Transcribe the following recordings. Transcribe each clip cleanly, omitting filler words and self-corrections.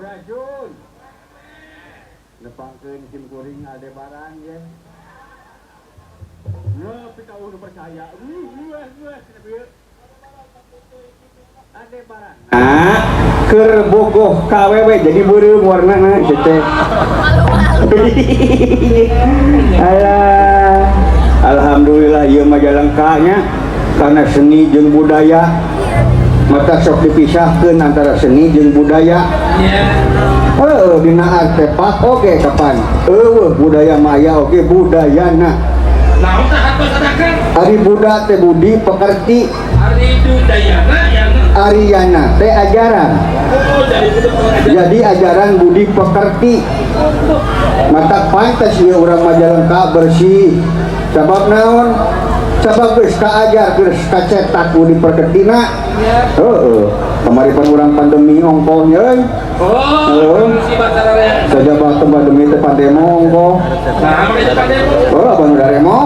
Sampurasun. Nepangkeun Kim Kuring Aldebaran ya. Pita udah percaya. Aldebaran. Keur bogoh KWW jadi beureum warnana cete. Alah. Alhamdulillah ieu mah jalengkanya karena seni jeung budaya. Mata sok dipisahkeun antara seni jeung budaya. Dina artefak oke kapan? Budaya maya oke budayana. Naon tah hartos sadakan? Ari budak teh budi pekerti. Ari budayana yang Ariana teh ajaran. Jadi ajaran budi pekerti. Mata pantas ieu urang Majalengka bersih. Sabab naon? Sabab geus kaajar geus kacetak budi pekertina. Kemarin pan urang pandemi ongkoh euy. Si Batara saja batu pandemi teh pandemo ongkoh. Nah, make pandemo. Abang udah remo.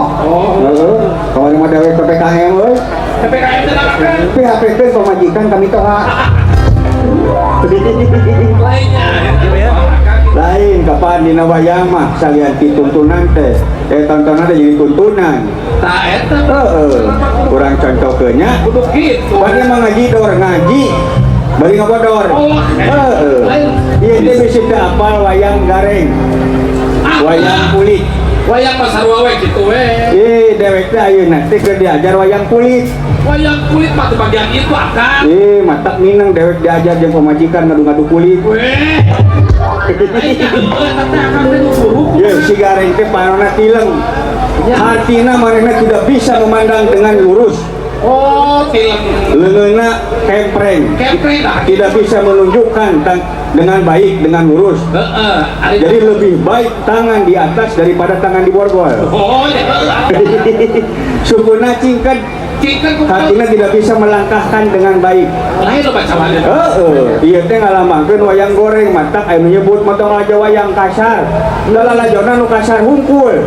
Kemarin mah dewe PPKM euy. PPKM teh napakan? PHP teh pemajikan kami toha. Lainnya ya. Lain kapan dina wayang mah salian pituntunan teh. Tontonan teh jadi tuntunan. Tah eta. Urang contohkeunnya. Kudu kitu. Bagi mah ngaji dor ngaji. Bari ngabodor. Ieu teh bisi teh apal wayang gareng. Wayang kulit. Wayang pasarua we kitu we. Dewek teh ayeuna teh keur diajar wayang kulit. Wayang kulit mah bagian itu akan. Matak minang dewek diajar jeung pemajikan ngadu-ngadu kulit. Si gareng teh panonna tileng. Hatina manehna tidak bisa memandang dengan lurus. Tileng. Leungeunna kempreng. Tidak bisa menunjukkan dengan baik dengan lurus. Jadi lebih baik tangan di atas daripada tangan di borgol. Sukuna cingkat. Hatina tidak bisa melangkahkan dengan baik. Lain lo baca wayang. Iya teh ngalamangkeun wayang goreng matak aya nyebut motong aja wayang kasar. Da lalajonna nu kasar hungkul.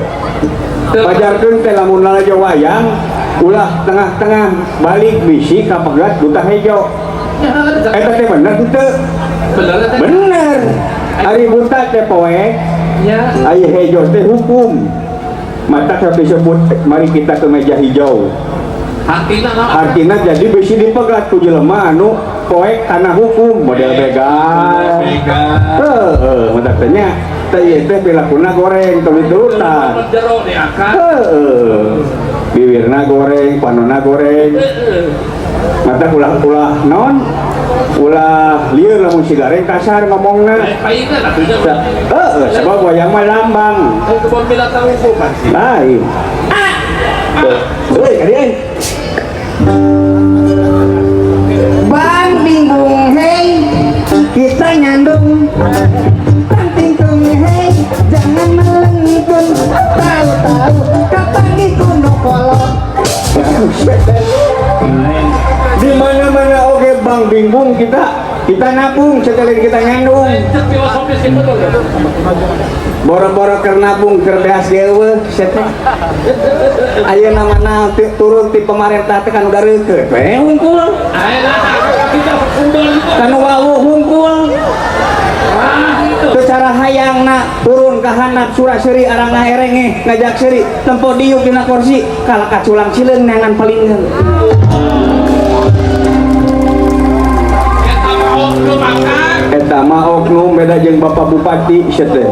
Pajarkeun teh lamun lalajo wayang ulah tengah-tengah balik bisi ka pegat duta hejo. Eta teh bener teu? Bener. Ari buta teh poek. Ya. Aya hejo teh hukum. Matak disebut mari kita ke meja hijau. Artina jadi bisi dipegat ku jelema anu poek kana hukum model begal. Matak teh nya teh ieu teh pilakuna goreng tulut-tulutan. Bibirna goreng, panonna goreng. Mata ulah non, ulah lieur lamun si gareng kasar ngomongna. Sebab wayang mah lambang. Kebon binatang bukan sih. Lain. Kalian. Bang bingung hei, kita nyandung. Penting hei, jangan melengkung. Tahu-tahu kapan dikuno kolot. Di mana-mana oke bang bingung kita nabung setelah kita nyandung. Boro-boro keur nabung keur beas geue seteh. Aya namana turun ti pamarentah teh kan udah reukeut we hungkul. Kanu wawuh hungkul. Secara hayangna turun ka handap surah seuri arangna erenge ngajak seuri tempo diuk dina kursi kala kaculang cileung neangan palinggeun. Eta mah oknum beda jeung Bapak Bupati seteh.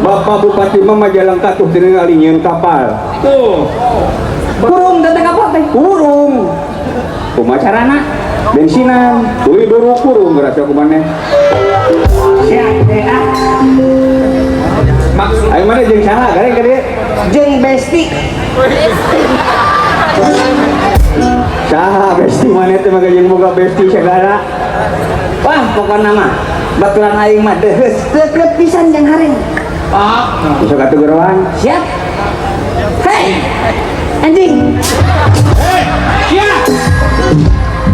Bapak Bupati mah Majalengka tuh teu ningali nyieun kapal. Tuh. Kurung teh kapal teh. Kurung. Kumaha carana? Bensinan. Tuluy duru kurung berasa kumaneh. Siap teh ah. Maksud Ayo mana jeung saha gareng ka dieu? Jeung besti. Saha besti maneh teh mah jeung boga besti segala. Wah, pokokna mah baturan aing mah deus teu pisan jeung hareng. Bisa katugeroan. Siap. Hei. Anjing. siap.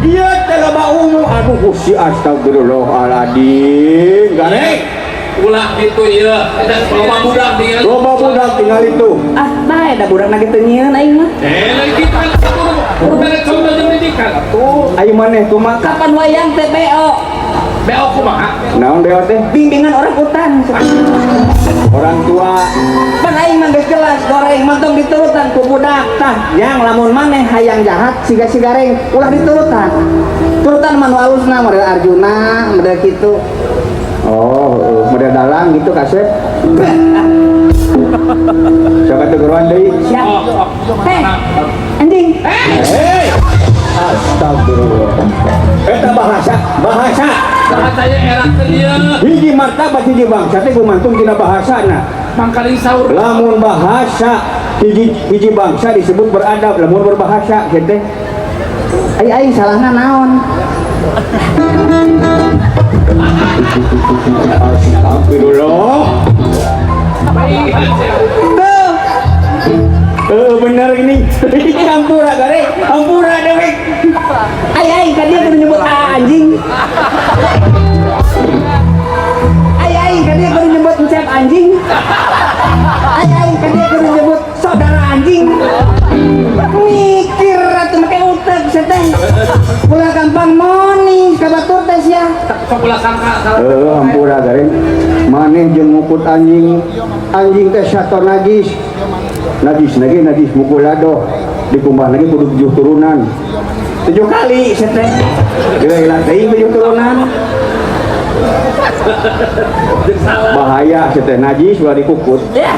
Dia teh loba ungu. Aduh Gusti astagfirullahaladzim. Gareng. Ulah gitu ieu. Eta loba budak tinggal. Loba budak tinggal itu. Ah, bae da budak nage teu nyieun aing mah. Lagi kita kudu beres coba pendidikan tuh. Ayo maneh kumaha? Kapan wayang TPO? Beo kumaha? Naon beo teh? Bimbingan orang hutan. Orang tua. Pan aing mah geus jelas goreng mantong diturutan ku budak tah. Yang lamun maneh hayang jahat siga gareng ulah diturutan. Turutan man walusna model Arjuna, model kitu. Oh, model dalang gitu kasep. Siapa tuh geruan deui? Siap. Oh, Heh, anjing. Hei. Astagfirullah. Eta bahasa. Bahasanya era ke dia. Hiji martabat hiji bangsa teh gumantung tina bahasana. Mangkaling sahur. Lamun bahasa hiji bangsa disebut beradab, lamun berbahasa gitu. Aing salahna naon? Astagfirullah. Tuh, Bener ini. Hampura gare, hampura dewek. aing kan dia kudu nyebut anjing. Aing kan dia kudu nyebut encep anjing. Aing kan dia kudu nyebut saudara anjing. Mikir atuh make utek seteh. Ulah gampang moni ka batur teh sia. Sok ulah sangka. Hampura gare. Maneh jeung ngukut anjing. Anjing teh sator najis. Najis mukul lado. Dikumbah lagi kudu 7 turunan. 7 kali seteh. Gila teuing 7 turunan. Bahaya seteh najis ulah dikukut. Ya.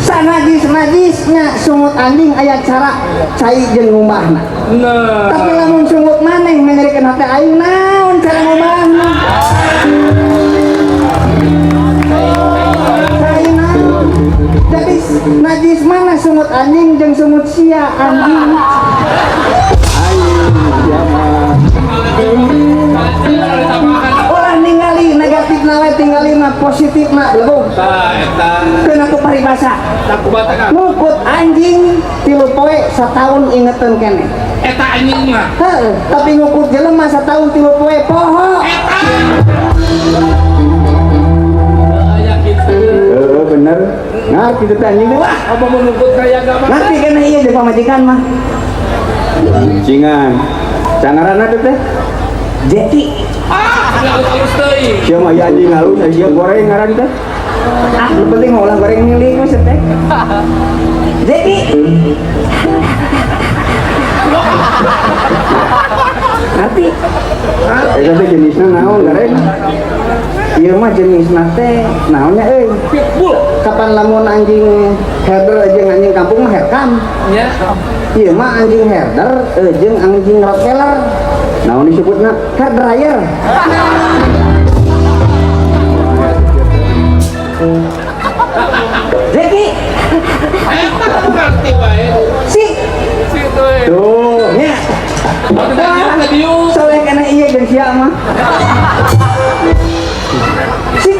Sanajis-najisnya sungut anjing aya cara cai jeung ngumbahna. Nah. Tapi lamun sungut maneh menyerikeun hate aing naon cara ngumbahna? Cai naon? Jadi najis mana sungut anjing jeung sungut sia anjing? Ulah ningali negatif nawe tinggali mah positif mah leuh. Eta. Keun aku paribasa. Tak kubatakan. Ngukut anjing 3 poe sataun ingeteun keneh. Eta anjing mah. Heeh, tapi ngukut jelema sataun 3 poe poho. Eta. Aya kitu. Bener. Ngarti teh anjing teh. Wah, apa mau nungkut kaya gak mah? Ngerti keneh ieu jeung pamajikan mah. Cingan. Cangaranna teh. Jeki. Halus teuing. Sieu mah aya anjing halus, aya goreng ngaran teh. Ah, lu penting mau ulah goreng milih we teh. Jeki. Ngerti? Eta teh jenisna naon gareng? Ieu mah jenisna teh naonnya euy? Pitbull. Kapan lamun anjing herder jeung anjing kampung mah herkam. Ya. Ieu mah anjing herder jeung anjing rottweiler. Naon disebutna? Hair dryer. Jeki, Eta aku ngerti bae. si, Situ we. Tuh. nya, Ada diu. soleh kena iya jeung sia mah. Si,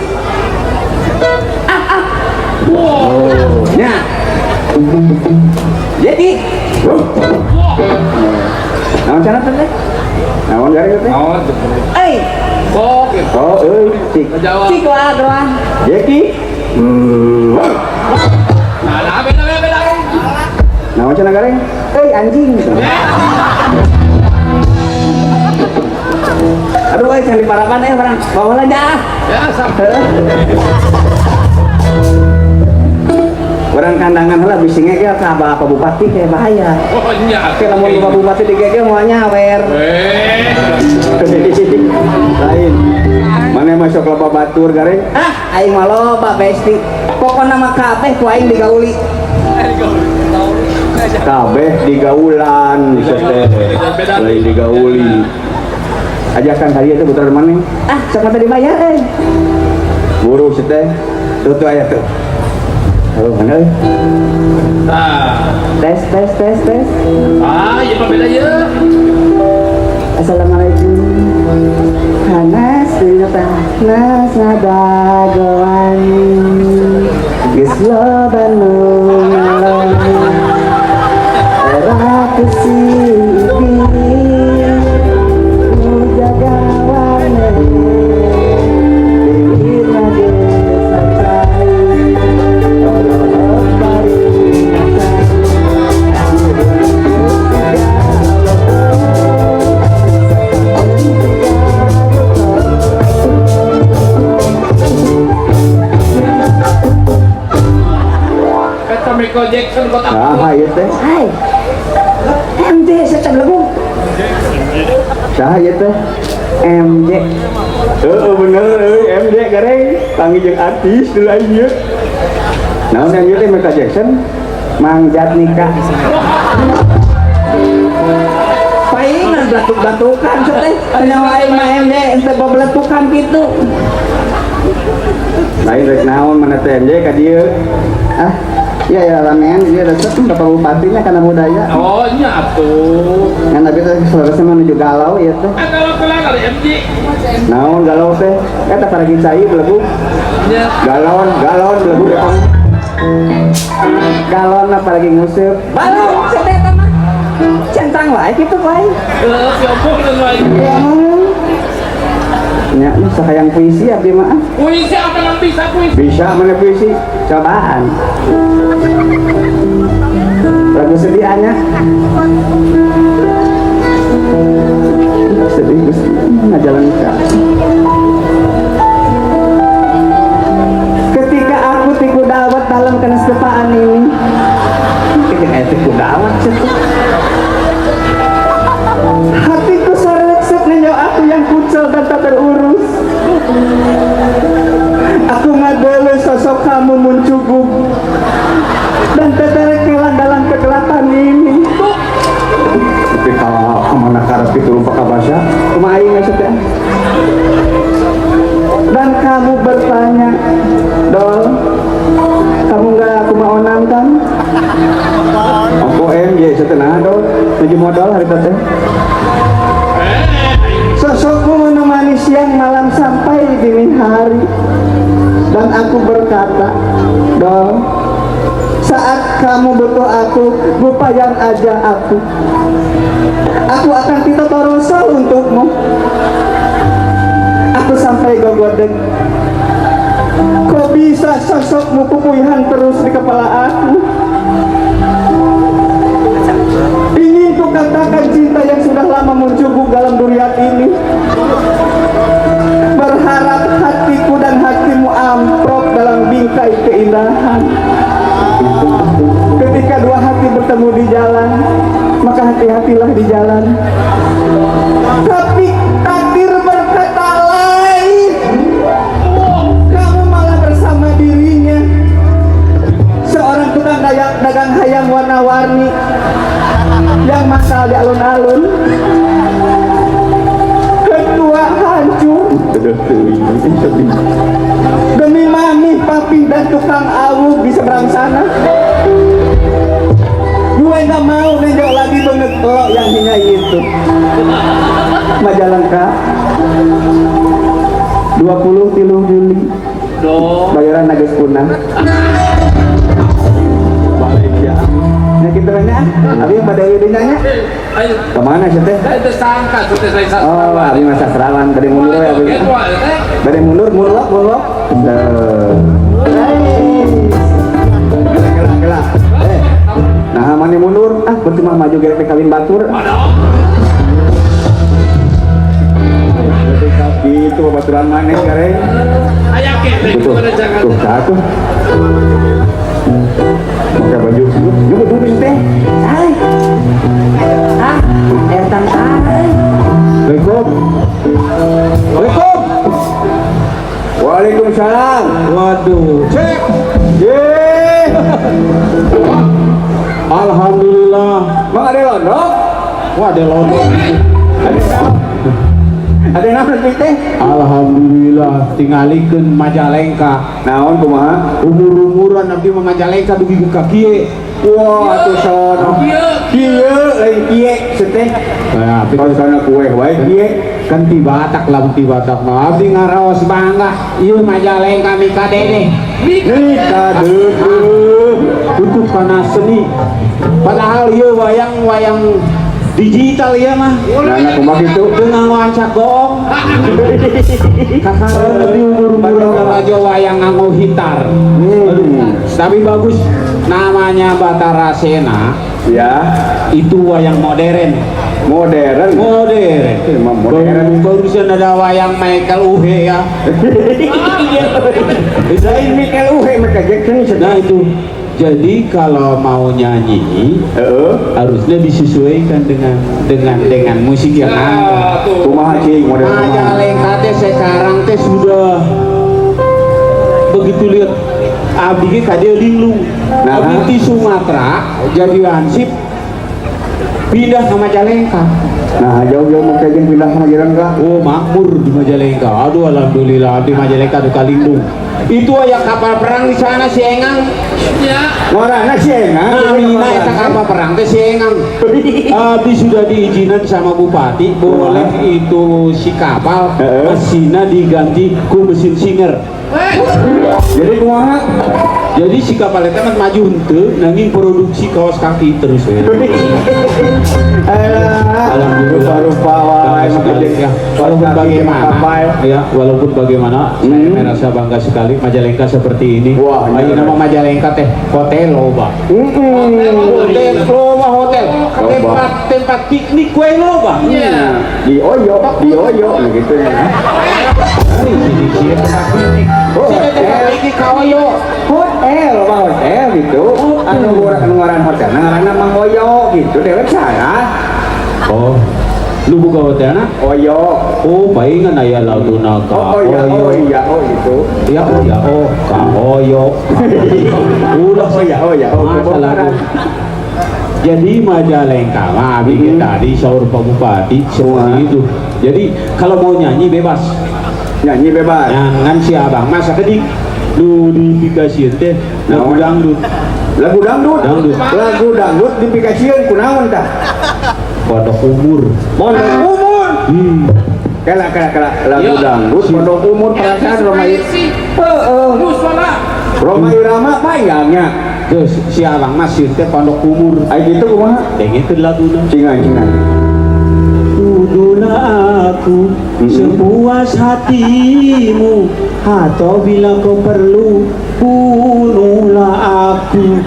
Wow. nya, Jeki, Naon cenah teh? Naon gareng teh? Naon? Kok gitu. Oh, cik. Jawab. si doa. Jeki. Nah, beda. Naon cenah gareng? Anjing. Aduh, jangan diparapan orang. Bawa aja. Ya, sampai. Orang kandangan lah bisa ngegel ke apa bupati kayak bahaya. Oh, iya. Kayak namun bapak bupati digegel mau nyawer. Lain. Mana masuk loba batur gareng? Aing malo Pak Besti. Pokoknya nama kabeh ku aing digauli. Kabeh digaulan, teh. Lain digauli. Ajakan tadi itu putar mana? Sama tadi bayar Buru teh. Tuh aya tuh. Oh, mana? Nah. Tes. Iya mah beda ya. Assalamualaikum. Hanas dinata nas ngadagoan. Geus loba nu ngalami. Era kesini nu jagawane. Dewi lagi santai. Orang bari santai. Michael Jackson kota. Saha ieu teh? Hai. MJ saya lagu. Saha ieu teh? MJ. Bener MJ gareng panggil jeung artis dulu ieu. Naon yang ieu teh Michael Jackson? Mang Jatnika. Paingan batuk-batukan teh. Nya lain mah MJ teh babletukan kitu. Lain rek naon mana teh MJ ka dieu? Ah, iya ya ramen dia resep ke bupatinya karena budaya. Oh nya atuh. Yang tapi teh seharusnya menuju galau ya teh. Kalau kelar dari MJ. Naon galau teh? Eta paragi cai belebu. Nya. Galon belebu depong. Galon apalagi ngusir. Balong sedek mah. Centang wae kitu wae. Si ompong dan lain. Ya, ini sakayang puisi abdi mah. Puisi apa yang bisa puisi? Bisa mana puisi? Cobaan. Lagu sedianya. Sedih Gusti, ngajalan ka. Ketika aku tiku dawat dalam kenestepaan ini. Ketika tiku dawat hatiku sereksep ninjau aku yang kucel dan tak terurus. Aku ngadele sosok kamu muncuguk dan teterekelan dalam kegelapan ini. Tapi kalau kemana karep itu lupa kabasya? Kumaha ieu maksudnya? Dan kamu bertanya, Dol, kamu nggak aku mau onang kan? Aku MJ setenah dong, tujuh modal hari teh. Sosokmu menemani siang malam sampai dini hari. Dan aku berkata, Dol, saat kamu butuh aku, lupayan aja aku. Aku akan titotorosol untukmu. Aku sampai gogodek. Kok bisa sosokmu pupuihan terus di kepala aku? Ingin ku katakan cinta yang sudah lama mencubuk dalam durian ini. Berharap hatiku dan hatimu amprok dalam bingkai keindahan. Ketika dua hati bertemu di jalan, maka hati-hatilah di jalan. Tapi takdir berkata lain. Kamu malah bersama dirinya, seorang tukang dagang hayam warna-warni yang masal di alun-alun. Kedua hancur demi mami, papi, dan tukang awu di seberang sana. Gue gak mau ninjau lagi banget lo yang hina itu. Majalengka 20 Juli bayaran nages punah. Balik ya. Ya kita nanya, abi yang pada idenya Ayo. Kemana sih teh? Saya tersangka sudah saya sastra. Oh, abi mah sastrawan dari mundur ya abi. Dari mundur, murlok. Gila. Nah, mani mundur, percuma maju gerek kawin batur. Gitu baturan maneh gareng. Ayak Betul. jangan. Tuh, satu. Pakai baju juga tulis teh. Hai. Ah, etang hai. Assalamualaikum. Waalaikumsalam. Waalaikumsalam. Waduh. Cek. Ye. Alhamdulillah. Mang ada londok? Wah, ada londok. Ada nama teh? Alhamdulillah tingalikeun Majalengka. Naon kumaha? Umur-umuran abdi mah Majalengka dugi ka kieu. Wah, atuh sono. Kieu lain kieu seteh. Nah, Kalau sana kue wae kieu. kan ti Batak lah ti Batak mah abdi ngaraos bangga ieu Majalengka mika dede. Nika deudeuh. Itu kana seni. Padahal ieu wayang digital ya mah. Nah, kumaha kitu? Dengan wancak goong. Kakak di umur-umuran aja wayang nganggo hitar. Tapi bagus namanya Batara Sena. Ya, Itu wayang modern. modern. Emang modern. Barusan ada wayang Michael Uhe ya. Lain Michael Uhe mereka Jackson Nah itu Jadi kalau mau nyanyi harusnya disesuaikan dengan musik yang ada. Kumaha cing model kumaha. Majalengka teh sekarang teh sudah begitu lihat abdi ge ka dieu linglung. Nah. Abdi di Sumatera jadi hansip pindah ke Majalengka. Nah, jauh-jauh mau kajian pindah sama jalan kah? Oh, makmur di Majalengka. Aduh, alhamdulillah di Majalengka tuh kalindung. Itu aya kapal perang di sana si Engang. Ngorana sih Nah, Mina eta kapal perang teh si Engang. Abdi sudah diizinan sama bupati boleh itu si kapal mesinnya diganti ku mesin singer. Jadi kumaha? Jadi si kapal itu kan maju henteu nanging produksi kaos kaki terus we. Alhamdulillah Rupa-rupa wae ya. Walaupun bagaimana ya, walaupun bagaimana saya merasa bangga sekali Majalengka seperti ini. Wah, Ayo nama Majalengka teh hotel loba. Hotel loba hotel. Tempat piknik kue loba. Di Oyo gitu ya. Hari sini sih tempat piknik. Sini tempat piknik ka Oyo. Hotel gitu. Anu ngaran hotel, ngaranna Mang Oyo gitu dewek saya. Oh, lu buka hotelnya? Oyo. Oh, palingan aya lautuna ka Iya, Oyo. gitu. Ya, ka Oyo. Ulah masalah tuh. Jadi Majalengka mah bikin tadi sahur Pak Bupati seperti itu. Jadi kalau mau nyanyi bebas. Nyanyi bebas. Jangan si abang masa kedik lu dipikasian teh lagu dangdut. Lagu dangdut. Dangdut. Lagu dangdut dipikasieun kunaon tah? Pondok umur. Pondok umur. Kala lagu dangdut pondok umur perasaan Romai. Romai Irama panjangnya. Terus si abang masih teh pondok umur. Ai gitu kumaha? Dengerin laguna. Cingan. Tuduhlah aku sepuas hatimu, atau bila kau perlu bunuhlah aku.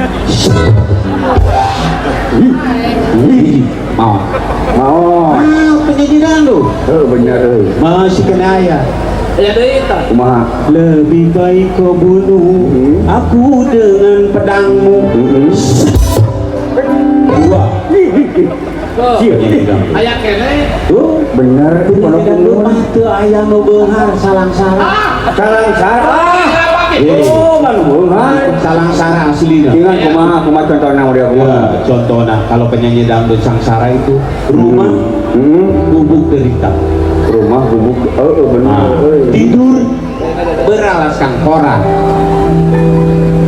Mau penyanyi dangdut Bener masih kena ya. kumaha? Lebih baik kau bunuh aku dengan pedangmu. Dua. Aya kene. Tuh Bener tuh pondok umur. rumah teu aya nu beunghar salang-salang. Salang-sara. Oh, Bang Bungan. Salang-sara aslina. Cingan kumaha contohna model kumaha? Ya, contohnya kalau penyanyi dangdut sangsara itu rumah bubuk derita. Rumah bubuk. Bener. Tidur beralaskan koran.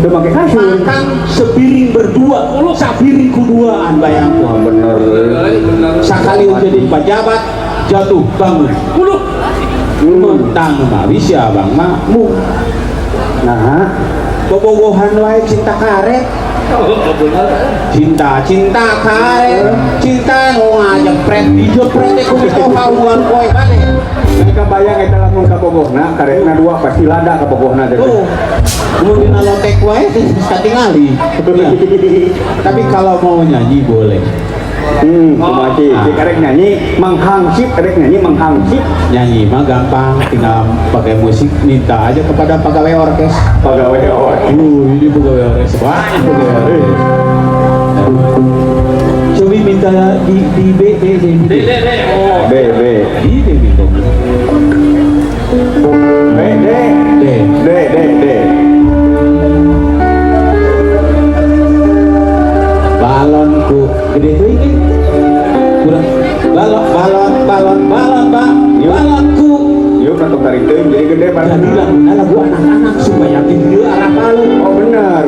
Tuh pakai kasur. Makan sepiring berdua, sapiring kuduaan bayangku. Bener. Sakali jadi pejabat jatuh bangun. Mentang mah bisa bang makmu. Nah, Bobogohan wae cinta karet. Cinta karet. Cinta nu ngajepret dijepret teh ku haluan poe kade. mereka bayang eta lamun kabogohna karetna dua pasti lada kabogohna teh. Tuh. Kemudian lotek wae bisa tingali. Tapi kalau mau nyanyi boleh. Kumaci, si karek nyanyi menghangsip, Nyanyi mah gampang, tinggal pakai musik, minta aja kepada pegawai orkes. pegawai orkes. Ini pegawai orkes, banyak pegawai orkes. Coba minta di B. Di B minta. D. Balonku gede tuh ini. Kurang. Balon, Pak. Balonku. Yuk untuk tarik teuing jadi gede banget. Jadilah lagu anak-anak supaya video arah balon. Oh benar.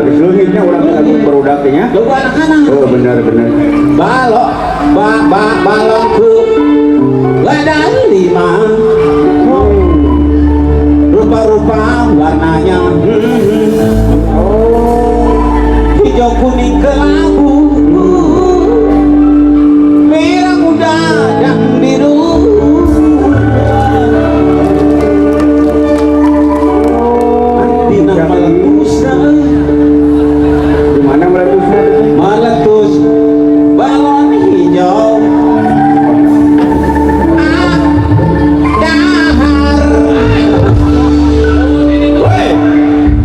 Seluruhnya orang lagu berodaknya. Lagu anak-anak. Oh benar. Balonku ada 5. Rupa-rupa warnanya. Hijau kuning kelabu, merah muda dan biru. Antina meletusnya, Di mana meletusnya? meletus balon hijau.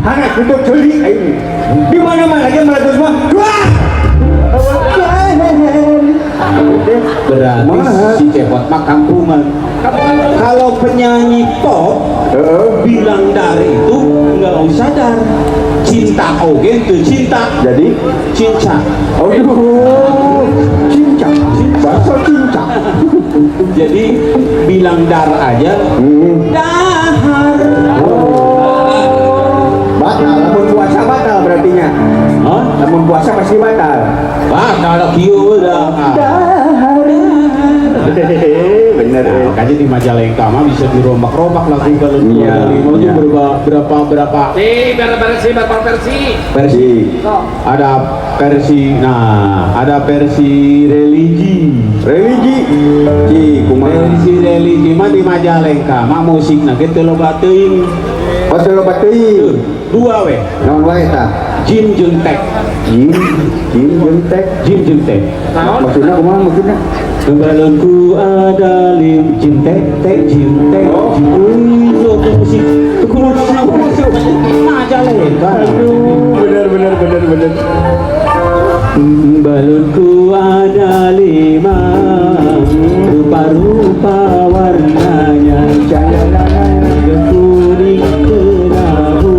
Hanak untuk celi ini. Di mana penyanyi pop bilang dari itu nggak usah dar cinta oke itu cinta Jadi cinta aduh, cinca, bahasa cinca. jadi bilang dar aja dahar Batal, namun puasa batal berartinya. Hah? Namun puasa pasti batal. kalau kieu udah Bener. nah, makanya di Majalengka mah bisa dirombak-rombak lagu kalau Iya, itu iya. berapa versi berapa versi Versi. ada versi Religi. Kumaha. versi religi mah di Majalengka mah musikna gitu lo teuing Hotel obat teuing. dua we Naon wae tah? Jim jeung Tek Jim jeung tek. Jim jeung Tek Maksudnya kumaha maksudnya? Balonku ada lim Jim Tek Jim Tek itu musik musik Majalengka Bener. balonku ada 5 rupa-rupa warnanya kuning kelabu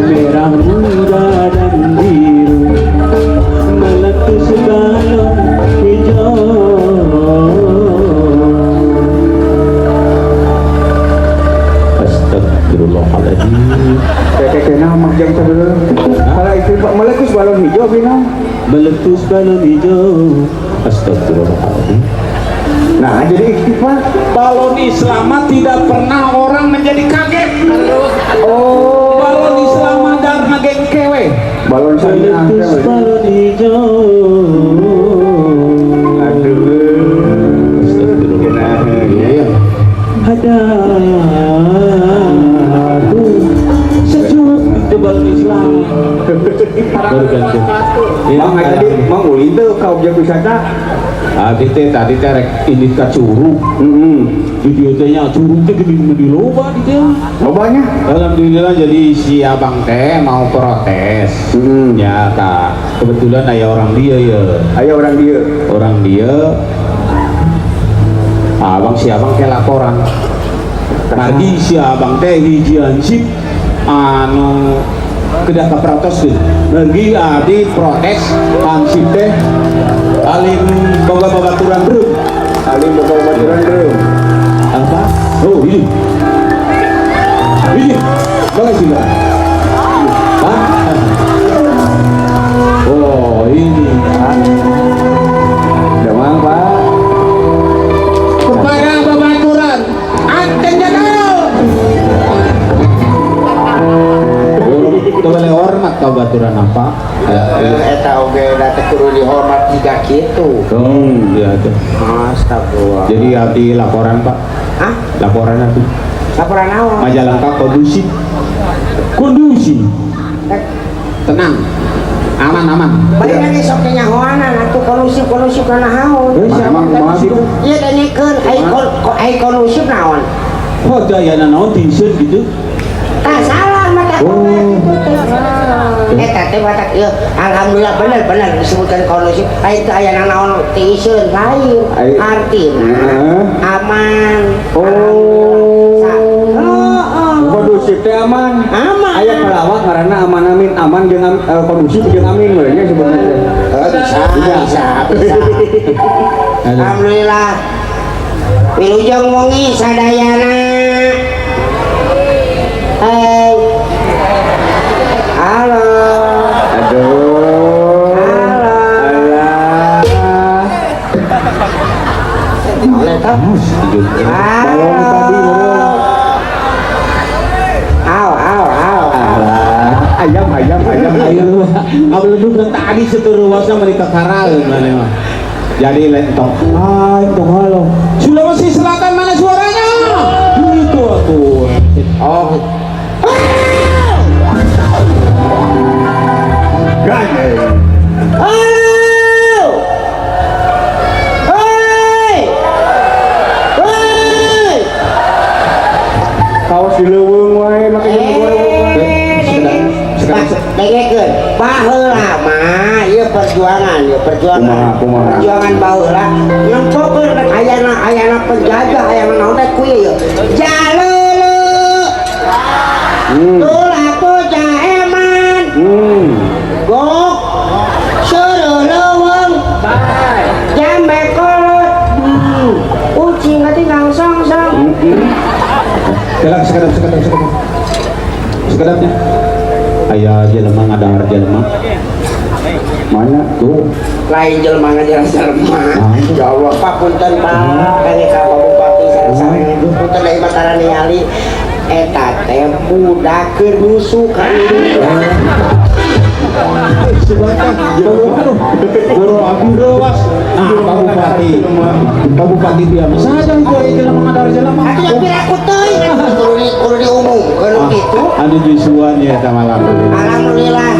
merah muda dan biru meletus balon hijau astagfirullahaladzim Kena magjang saudara. Kalau itu Pak meletus balon hijau bina. meletus balon hijau astagfirullahaladzim. Nah, jadi istighfar. Balon Islam tidak pernah orang menjadi kaget. Oh, Balon Islam dar nagen kewe. balon syariah. Meletus balon hijau. Aduh. Astagfirullahaladzim. Ada sejuk itu balon Islam. Baru ganti. Mang tadi mang ulin tuh ka objek wisata. Tadi terek ini ka curug. Video teh nya curug teh gede di loba di teh. Lobanya. Alhamdulillah jadi si abang teh mau protes. Ya kak, kebetulan aya orang dia ya. Ayo orang dia. Orang dia. Si abang teh laporan. Tadi si abang teh hiji ansip anu kedah ka protes tuh. Lagi adi protes ansip teh alim boga babaturan bro. Alim bawa baturan dulu. Apa? Oh ini boleh sih Mbak? Hah? Oh ini Demang Pak. kepada babaturan anten jadal boleh hormat kau baturan apa? Eta oge da teh kudu dihormat jiga kitu. Iya tuh. Astagfirullah. Jadi abdi laporan Pak. Hah? Laporan itu Laporan naon? Majalengka kondusif. Tenang. Aman. Balik lagi sok teh nyahoanan atuh kondusif kana haun. Emang kumaha gitu? Ieu danyekeun ai kondusif naon? Oh dayana naon tinseun gitu. Tah salah mah tah kitu teh. Eta teh batak ieu alhamdulillah bener disebutkan kondusif. Ai teu aya naon teuseun lain. Artina aman. Kondusif teh aman. Aman. Aya pelawak ngaranna aman amin aman jeung kondusif jeung amin we nya sebenarnya. Bisa. Alhamdulillah. Wilujeng wengi sadayana. Halo. Aduh. Alah. Oleh tah. Halo. Ayam. Ayo abang duduk tadi seteru wasa mereka karaeun mana mah. Jadi lentong. Tong halo. Sulawesi Selatan mana suaranya? Itu atuh. Oh. Gandeng. Halo. Hei. Hei. Kaos di leuweung wae make jeung goreng. Dek dengekeun baheula mah ieu perjuangan Kumaha. perjuangan baheula nempokeun ayana penjajah ayana naon teh ku ieu jaleuleuk tulako jaeman gok seuleuleung jambe kolot ucing ketinggang song-song sekedapnya ayah jelema ngadahar jelema Mana tuh? lain jelema ngajar jelema ya Allah papunten Pak kangge ka Bupati sareng punten deui Mataran ningali eta teh budakeun musuh ka Guru Abi Rewas. Nah, Bupati dia saja itu jelema ngadahar jelema. atuh yang piraku teuing kudu diumumkeun kitu Anu jusuan ya ta malam. alhamdulillah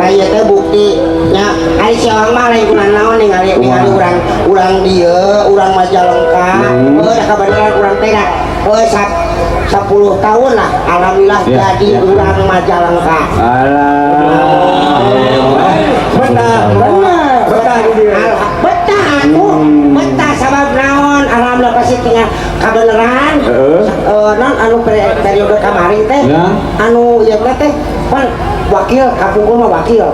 aya teh buktinya ari si orang mah lain kunaon naon ningali urang dieu urang Majalengka da kabeneran urang teh 10 tahun lah alhamdulillah jadi urang Majalengka betah aku betah sabab naon alhamdulillah pasti tinggal kabeneran non anu periode kemarin teh anu ieu teh pan wakil kapungkur mah wakil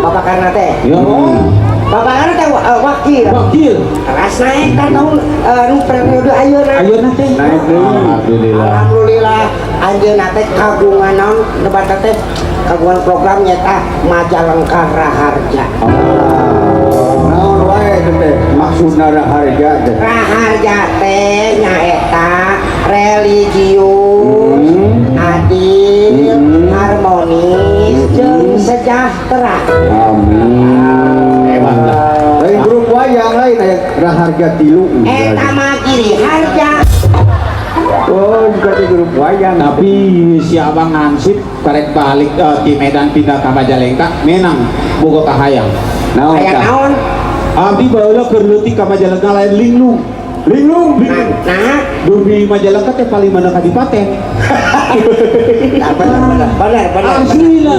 bapak karena teh bapak karena teh wakil ras naik kan tahun anu periode ayeuna teh Naik deui. alhamdulillah anjeunna teh kagungan naon debat teh kagungan program nyata Majalengka Raharja Naon wae teh maksudna raharja teh. Raharja teh nyaeta religius adil harmonis jeung sejahtera Amin. Lain grup wayang lain aya raharja 3. eta mah kiri harja Oh, juga di grup wayang. Tapi si abang Hansip karek balik di Medan pindah ke Majalengka menang boga kahayang. Naon aya tah? naon Abdi baheula keur leutik ka Majalengka lain linglung. nah Di Majalengka teh paling mana kadipaten. benar Aslinya.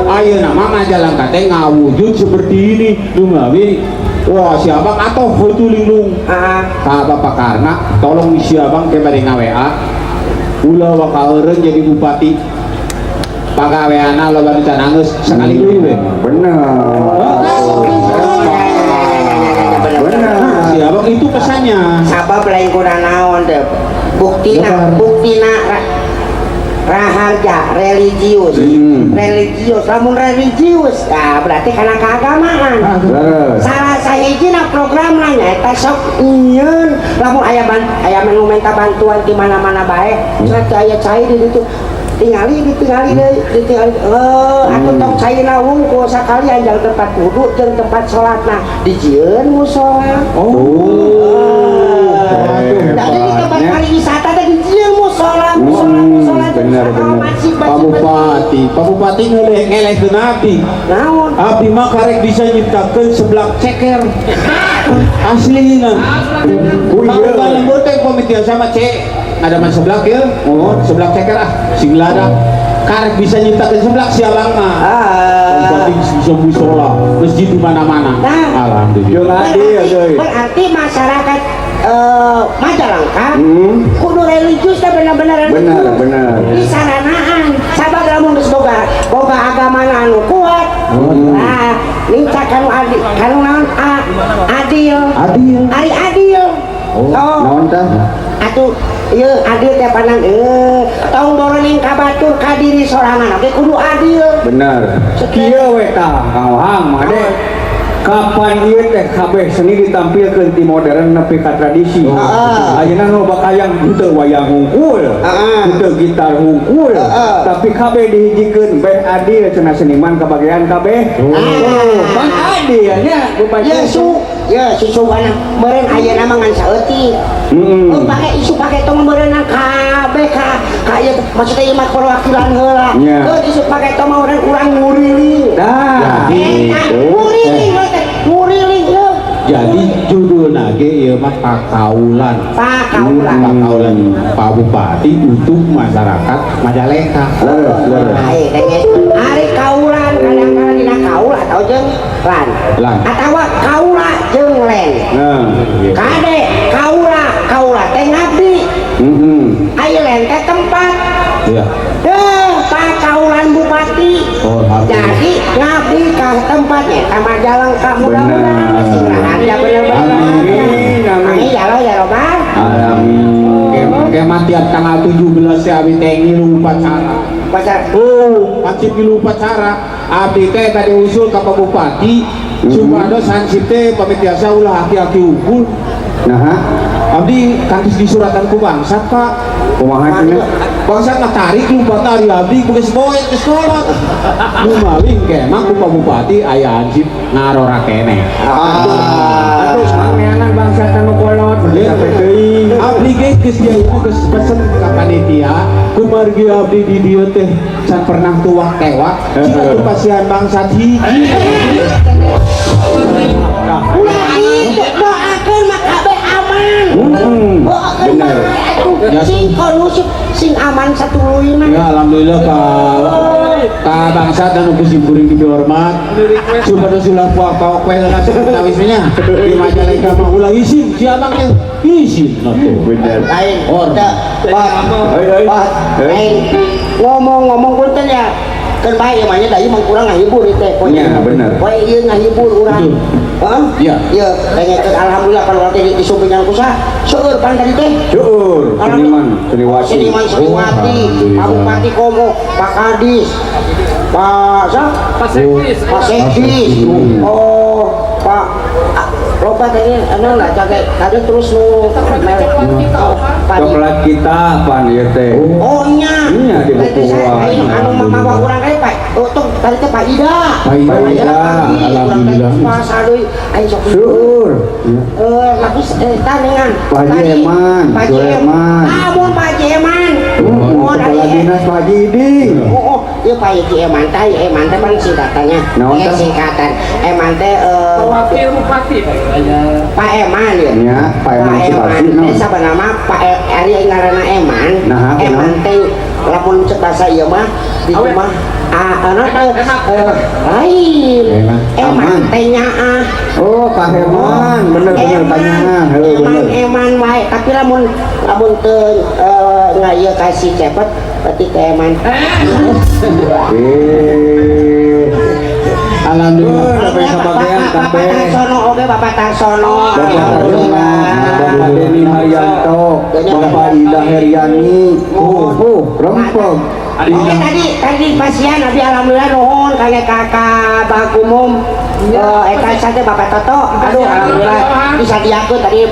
Ayeuna mah Majalengka teh ngawujud seperti ini. Dumawi wah si abang atoh heutu linglung. Ka Bapak Karna tolong si abang teh bade nga-WA. Ulah wakaeureun jadi bupati. Pagaweana loba nu can anggeus sakali deui we. Benar. Si abang itu pesannya. sabab lain kuna naon teh buktina raharja religius lamun religius nah berarti karena keagamaan salah saya izina program nanya eta sok nyieun lamun aya minta bantuan di mana-mana bae cenah aya cai di ditu ditinggali aku tong cairna wungkul sakali anjang tempat wudu jeung tempat salatna dijieun musola jadi di tempat pariwisata teh dijieun musola Benar. Pabupati ngelehkeun abdi. naon Abdi mah karek bisa nyiptakeun seblak ceker. Aslina. iya. Kalau lembur teh pamitian sama cek. Ada man seblak ya? Seblak ceker sing lada. Karek bisa nyiptakeun seblak si abang mah. Berarti bisa musola, masjid di mana-mana. Alhamdulillah. berarti masyarakat Majalengka kudu religius teh benar-benar Benar. di saranaan sabab lamun geus boga agama anu kuat nah minta kanu naon adil ari adil Naon tah? atuh ieu adil teh panan tong boroning ka batur ka diri sorangan oge kudu adil Benar. Kieu we tah kawang made. Kapan ieu teh kabeh seni ditampilkeun ti modern nepi ka tradisi. Ayeuna nu bakayang henteu wayang hungkul, henteu gitar hungkul, tapi kabeh dihijikeun bae adil cenah seniman kabagean kabeh. Pan adil nya ya susu anak meureun ayeuna mah ngan saeutik. Pake isu pake tong meureun kabeh ka ieu maksudna ieu mah perwakilan heula. Isu pake tong meureun urang nguriling. Dah. Nguriling Jadi judulnya ge ieu mah kakaulan. Kakaulan Pak Bupati untuk masyarakat Majalengka. Leres. Hari kaulan kadang-kadang dina kaula atau jeung lan atawa kaula jeung len kade kaula teh ngabdi aya len teh tempat Iya. Pak kaulan bupati jadi ngabdi ka tempatnya ka Majalengka mudah-mudahan sing raharja bener-bener amin ya robbal Kematian tanggal 17 ya abdi teh ngilu upacara. Pancip ngilu upacara abdi teh tadi usul ka Pak Bupati supados hansip teh pamitiasa ulah aki-aki unggul. Nah, Abdi kantis disuratan ku bangsat Pak. kumaha cenah? Bangsat mah tarik lupa tari abdi geus boe geus kolot. Nu maling ke emang ku Pak Bupati aya hansip ngarora keneh. Aduh, manehna bangsa anu kolot. Abdi ge geus diayeuna geus pesen ka panitia kumargi abdi di dieu teh can pernah tuwak tewak cenah pasian bangsat hiji. ulah itu doakeun mah kabeh aman doakeun mah Bener. sing kondusif sing aman satuluy mah Ya alhamdulillah ka bangsa dan geus dibeuring dihormat supados ulah puak poe langsung tawisnya di Majalengka mah ulah isin si abang teh isin atuh. Bener. lain Or. lain ngomong-ngomong punten ya kan bae emangnya da ieu mah kurang ngahibur ieu teh Nya, bener. poe ieu ngahibur urang heeh Iya. ieu dengekeun alhamdulillah kalau teh disumpengan ku sah seueur pan tadi teh Syukur, seniwati. Seniwati, Pak Bupati Komo, Pak Kadis, Pak Sekdis, Pak loba tadi anu lah jaga tadi terus nu Coklat kita apaan ya teh? oh nya Nya di bukuan. anu mama urang kae Pak tuh tadi teh Pak Ida Pak Ida, alhamdulillah. Pak Sadoy ayo sok Syukur. lagi tanengan Pak Jeman, Sulaiman. mun Pak Jeman Kepala dinas Pak Jidi. oh iya Pak Eman teh pan singkatannya Naon teh? singkatan Eman teh Wakil Bupati Pak Eman ya Ya, Pak Eman Sipasi, no. teh sabanama Pak Ari ngaranna Eman Nah, Eman kenapa? teh lamun cek bahasa ieu mah di Awe. mah anu teh lain Eman teh nyaah Oh, Pak Herman, bener panjangan. Heuh, bener. Eman wae tapi lamun teu ngaieu kasih cepet berarti ke Eman Alhamdulillah, sampai sabagian Bapak Tarsono oke Bapak Tarsono Bapak Tarsono, Bapak Deni Haryanto, Bapak Ida Heriani, rempong. Oke tadi pasien abi alhamdulillah nuhun kage kakak Bagumum eta sate Bapak Toto aduh alhamdulillah bisa diakeun tadi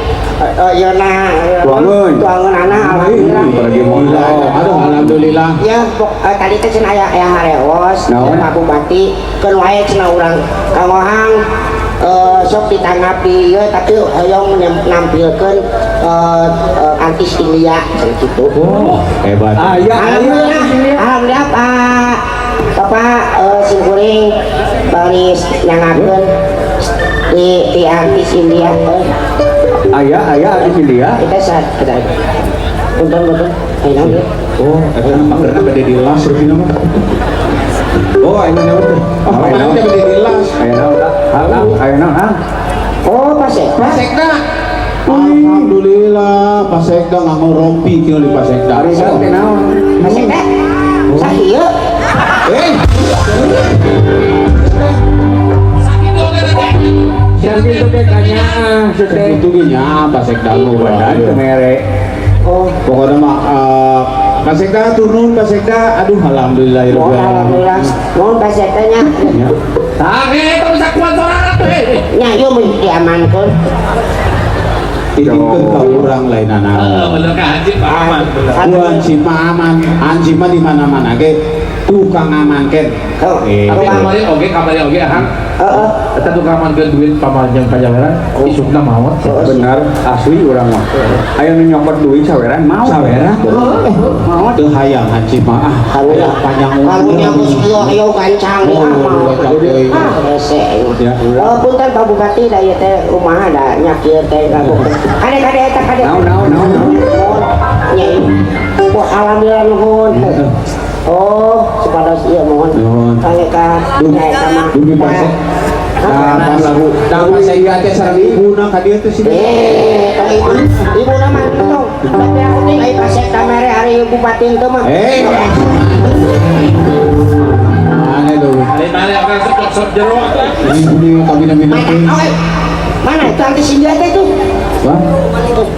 yeuna Tuangeun anak alhamdulillah Bagi modal. Aduh alhamdulillah. ya tadi teh cenah aya hareos Naon? Pak Bupati keun wae cenah urang kangohang sok ditanggapi ya tapi hoyong nampilkeun artis India gitu. Hebat. Alhamdulillah Pak Bapak Simkuring baris nyangakeun di artis India Ayah di sini ya. kita saat kita punten ayo ya Oh, eta magerna bade di las rupina mah. Oh, ayeuna naon teh? Oh, ayeuna teh bade di las. Ayo, oh Pak Sekda Sekda. Alhamdulillah, Pak Sekda nganggo rompi kieu di Pak Sekda. Hari ini naon? Pak Sekda sakieu Jadi itu kayaknya Itu ge nya Pak Sekda lu badan. merek. oh Pokoknya mah Pak Sekda turun Pak Sekda. Aduh alhamdulillah. alhamdulillah mohon Pak Sekda nya Tapi itu bisa kuat sorangan tuh nya ieu mah diamankeun Titipkeun ka urang lain anak. bener kan Haji Pak Aman Ku Hansip mah aman. Hansip mah di mana-mana ge tukang amankan. Oh, Tapi tukang. kamarnya oke Hang. Eta tukang amankeun duit pamanjang kajaweran isukna maot. Benar asli orang mah aya nu nyopot duit saweran mau Saweran. Mau Teu hayang hancip mah. karunya Panjang karunya geus kieu kancang Oh, mau. cakep. Hese. Ya, ulah. Punten Pak Bupati da ieu teh kumaha da nyakieu teh kabuk. Kade eta kade. naon Nyai. Wah alhamdulillah nuhun. Oh, supados ieu mohon. Nuhun. Kangge ka nyai sama. Dugi pasek. Lagu saya teh sareng ibuna ka dieu teh si. Tong ibu nama tong. Tapi aku teh ai pasek kamere hari bupati teu mah. Mana tuh? Lain-lain akan sok jero atuh. Ini kami Mana itu artis India teh itu? Wah,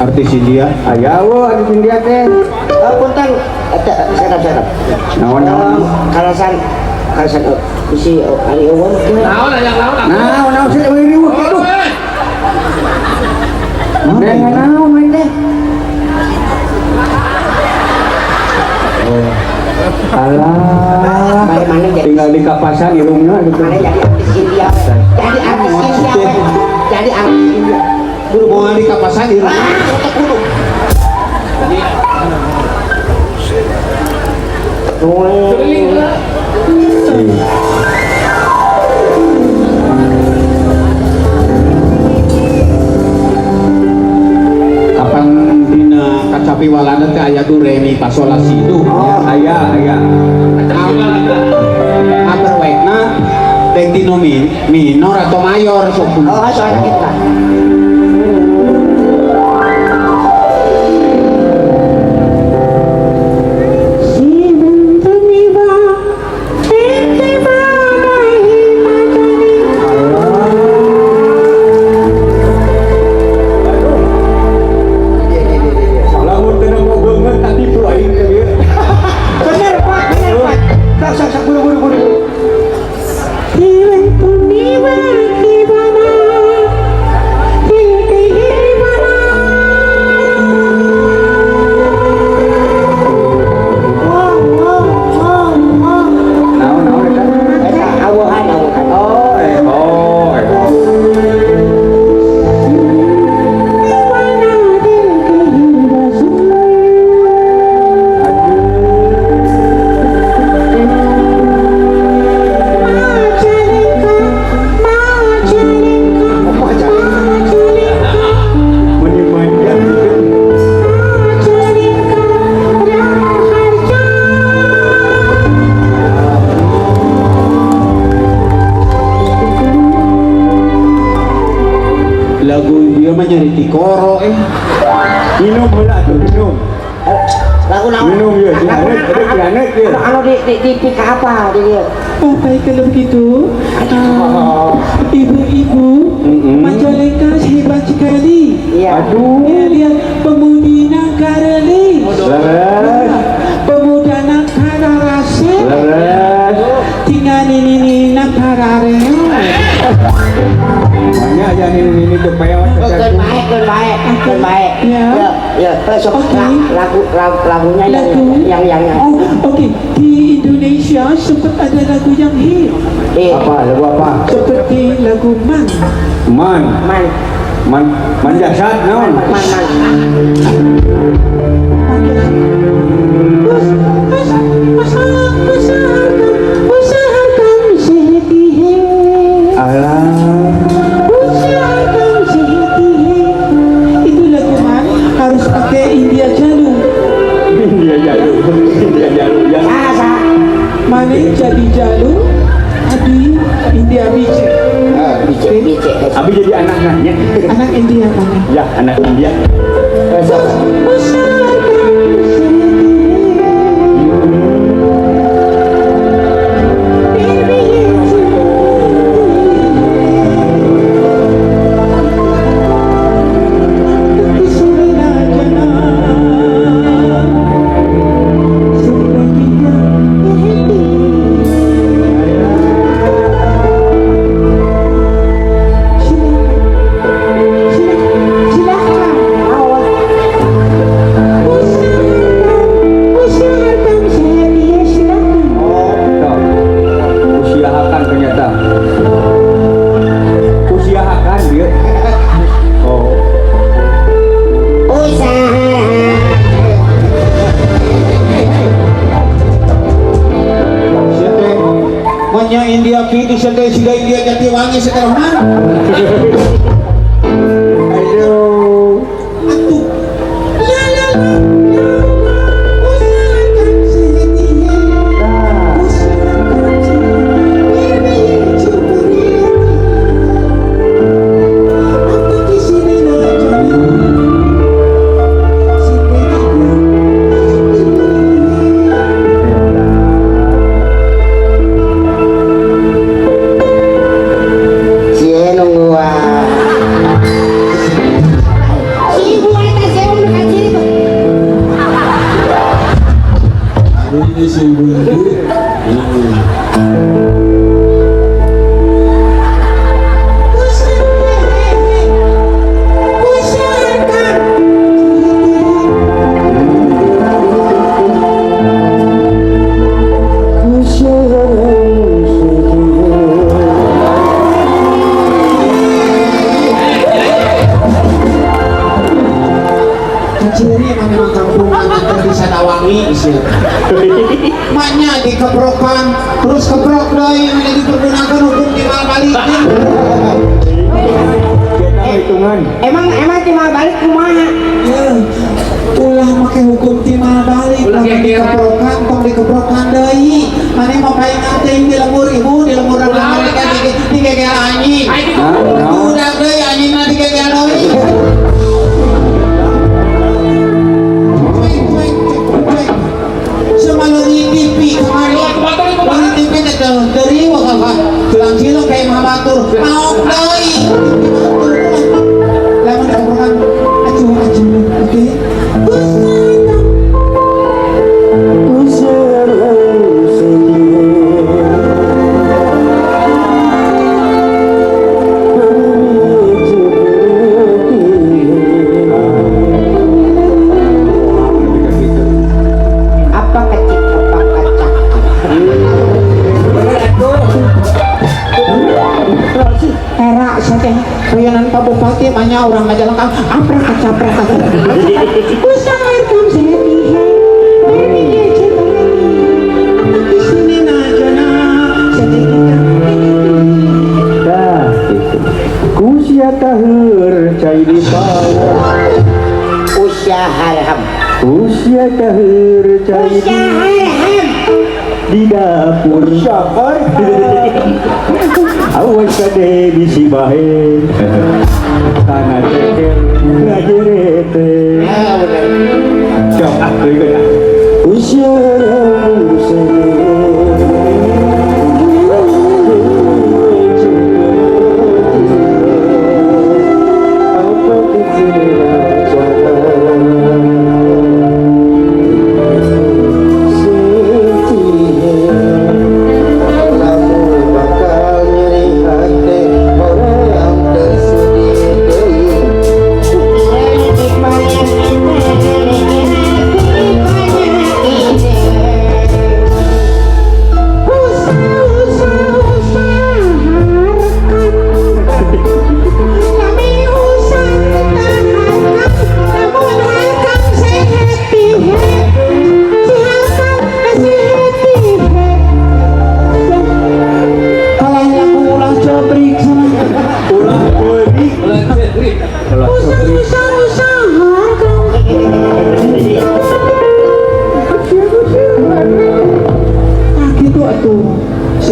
artis India. aya wo di India teh Punten sedap. naon Kalasan bisi hari eueuh teh. naon sih riweuh kitu naon main teh alah Bae mana jadi tinggal di kapasan irungnya gitu mana jadi artis India. Jadi artis India. Jadi artis India. Buru mau di kapasan ieu. Untuk kudu. Kapan dina kacapi walana teh aya do re mi fa sol la si do. aya Aterwekna teh dino minor atau mayor sok. Oh, soalnya kita. lamun teu mau beungeut tadi pulain ke dieu Bener Pak. Sak buru. naon eta Eta awuhan. menimanja Lagu dia mah nyari tikoro minum heula tuh minum Lagu naon? minum ya dianet ya Anu di pika apa di dia? Oh baik kalau begitu ibu-ibu Majalengka hebat sekali. Iya. Ya, lihat pemudi negara ni, leres pemuda negara rasa, leres tinggal ini negara reo. banyak aja ini tuh peot Ken baik. Ya. Ya, besok lagunya yang. Oh, oke. Di Indonesia sempat ada lagu yang hit apa lagu apa seperti lagu Man. man jasad naon Usahakan sedih. alah Itu lagu Man harus pakai India Jalu. India jalu ya Mana jadi Jalu, Abi India Bice. Bice. abi jadi anaknya Anak India mana? ya anak India Silakan. bisa kayak si India Jatiwangi sekarang mana? Aduh. Atuh. La la la. Usahakan sehati-hati. Usahakan sehati-hati. Aku di sini nak jadi. Cie nunggu si ibu eta saya mau dekat sini tuh. Ini si ibu ini. Ciri memang kampungan yang di Sadawangi isi. Maknya dikebrokan, terus kebrok doi mana dipergunakan hukum timbal balik. Kita hitungan. Emang timbal balik kumaha? Ya, ulah make hukum timbal balik. Ulah Lamun kira-kira. dikebrokan, tong dikebrokan doi. Mana mau paingan teh di lemur ibu, di lemur mereka digegel anjing. Udah doi anjingna digegel doi. Semalungi TV kemarin Bang TV dari wakafah tulang cilok kayak mahabatur mau doi lamun dikeprokan acuh oke Apa kecil apa kacak? era saya bayanan Pak Bupati banyak orang Majalengka aprak kacak usahakan sehati-hati berpikir cepat di sini najana sedikit Dah itu. Kusia tahur cai di bawah. Usia harham. Kusia tahur cai di Usia harham. di dapur syafar. Awas kade bisi bahe. Tanah ceker ngajerete. Jom aku ikut. Usia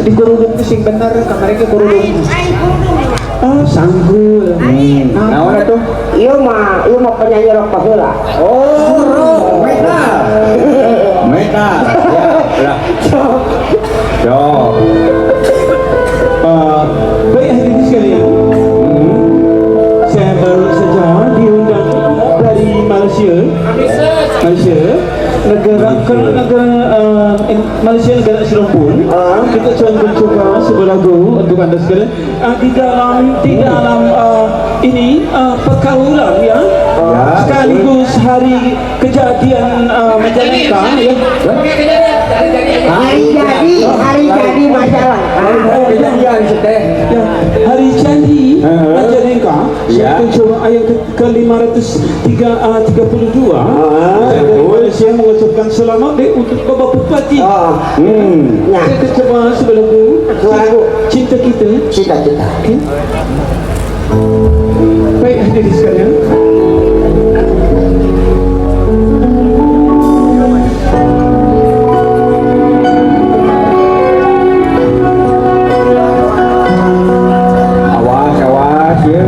di kurudung sing bener kemarin ke kurudung sanggul naon atuh? Ieu mah penyanyi rock baheula. Oh, metal. Metal. Ya, lah. Cok. Baik hadirin sekalian, saya baru saja diundang dari Malaysia, negara Malaysia negara Selangor. Kita akan mencoba sebuah lagu untuk anda sekalian di dalam ini perkaulan ya, sekaligus hari kejadian Majalengka ya. Hari jadi Majalengka. Kejadian seteh. Ya, hari jadi Majalengka Ya. Saya coba ayat ke 532. Saya mengucapkan selamat deh untuk Bapak Bupati. Nah, Saya coba sebelah dulu. lagu Cinta kita. cita-cita. Baik hadirin sekalian. Awas awas ya.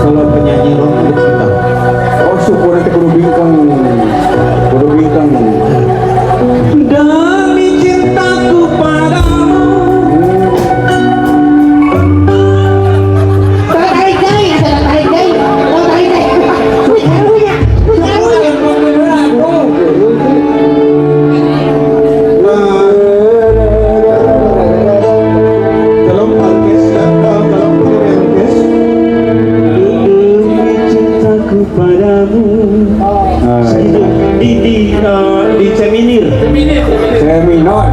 Kalau penyanyi rock kita. Oh syukur nanti kudu bingkang. Demi cintaku padamu. Tarik dai, tarik dai. Oh, tarik dai. Punya. Kalau orkes kalau orkes. Demi cintaku padamu. Di Ceminir. Seminor.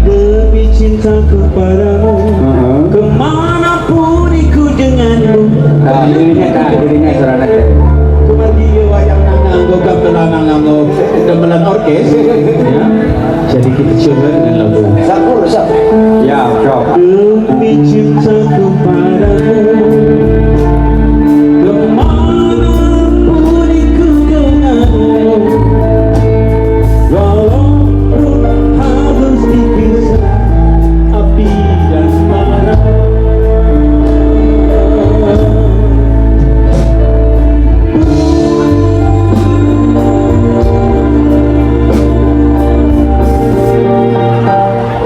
Demi cintaku padamu, kemanapun ikut denganmu. Nah, dirinya serana teh. Kembali wayang nganggo gamelan nganggo gamelan orkes. Ya. Jadi kita coba dengan lagu. Sakur, sak. Ya, sok. Demi cintaku padamu, kemanapun ikut denganmu. Walaupun harus dipisah api dan tanah.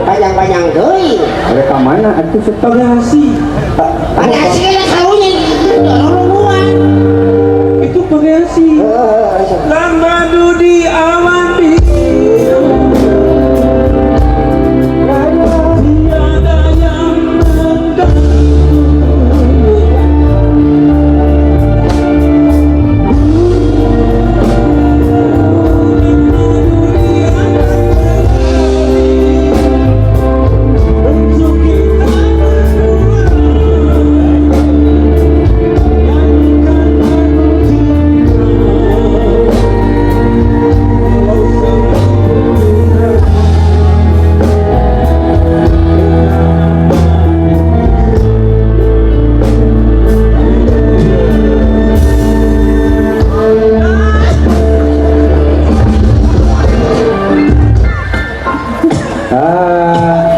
Panjang-panjang deui. Mereka mana atuh setok? Bagasi. Panjang sih lah sarunya. Dorong-dorong. Itu bagasi. Lama di awan biru. Tiada yang mengganggu. Untuk kita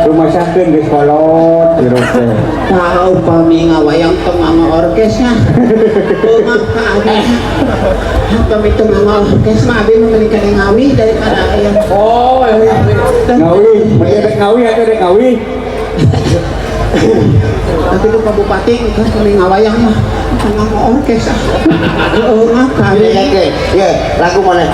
Rumah sakit di kolot di rote. Tahu pami ngawayang tengah orkesnya. Bunga kaabis. Kami tengah orkes mah abi menikah ngawi daripada ayam. Oh, iya. Ngawi, menjadi ngawi atau dek ngawi? Tapi ke Pak Bupati kan kami ngawayang mah tengah orkes. Bunga kaabis. Ya, lagu mana?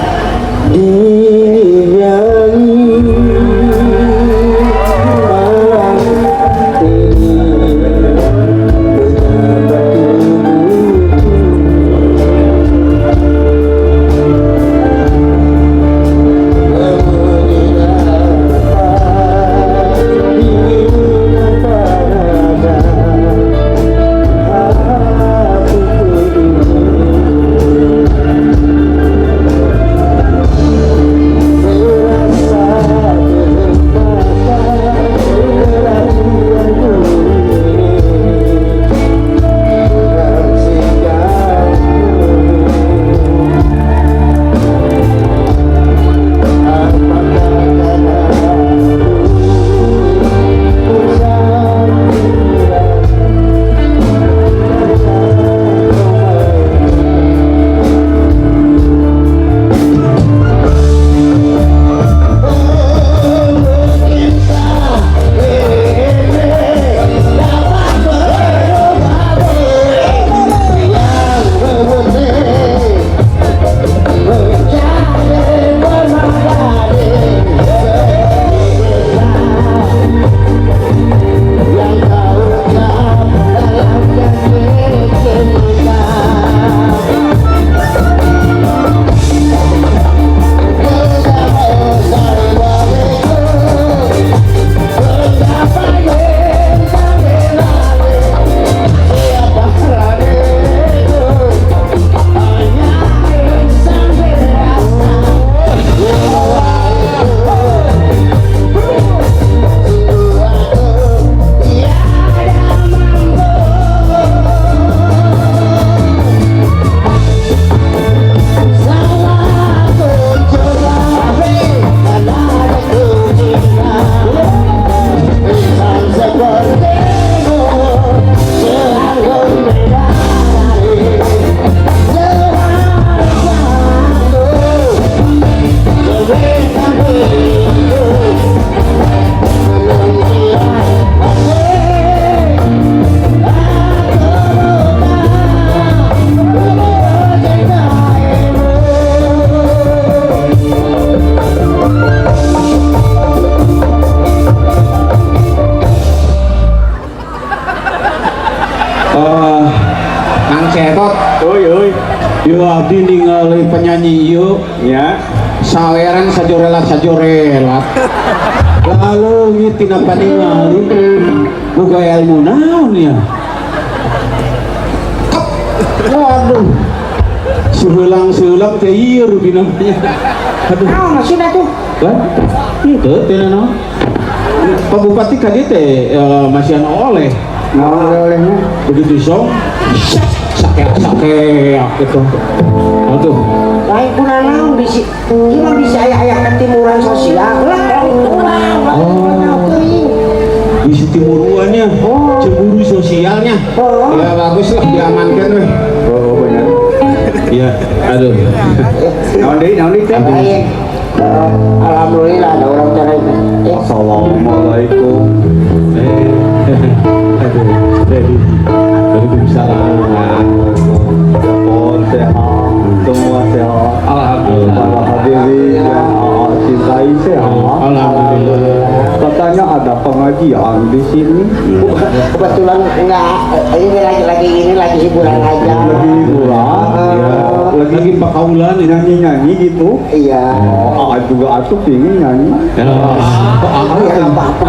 saweran sajorelat lalu gitu tina paningali boga ilmu naon ya waduh seulang teh ieu rugi namanya aduh maksudnya tuh kan itu tina naon Pak Bupati ka dieu teh masih oleh olehnya begitu song sakea gitu aduh lain kuna naon bisi gimana bisa aya ketimuran sosial lah isi timuruannya cemburu sosialnya ya bagus lah diamankan weh benar iya aduh naon deui teh baik alhamdulillah ada orang cerai assalamualaikum aduh jadi Waalaikumsalam sehat semua sehat alhamdulillah para hadirin yang cintai sehat alhamdulillah katanya ada pengajian di sini kebetulan enggak ini lagi hiburan aja lagi hiburan lagi pakaulan nyanyi gitu iya juga aku pingin nyanyi ya nggak apa-apa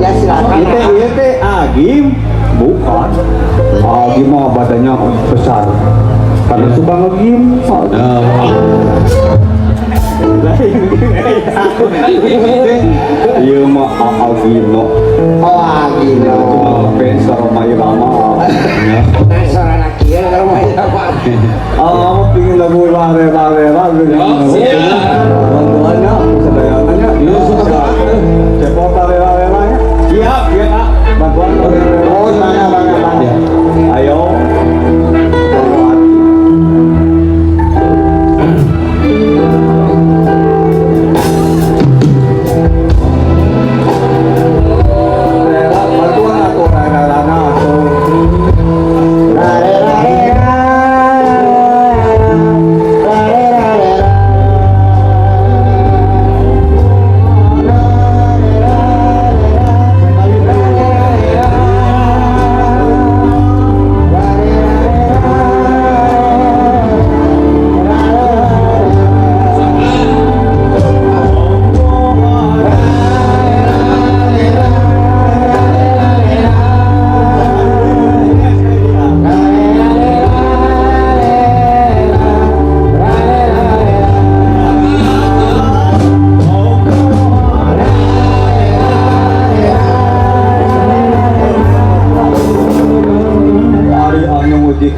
ya silakan iya teh Agim bukan Agim mah badannya besar karena suka ngegim iya mah Agim no Agim cuma ngefans sama Mai Rama seorang anak kira kalau main apa aku pingin lagu rame-rame bantuannya sedayangannya iya suka cepot rame-rame siap ya kak bantuan oh banyak ayo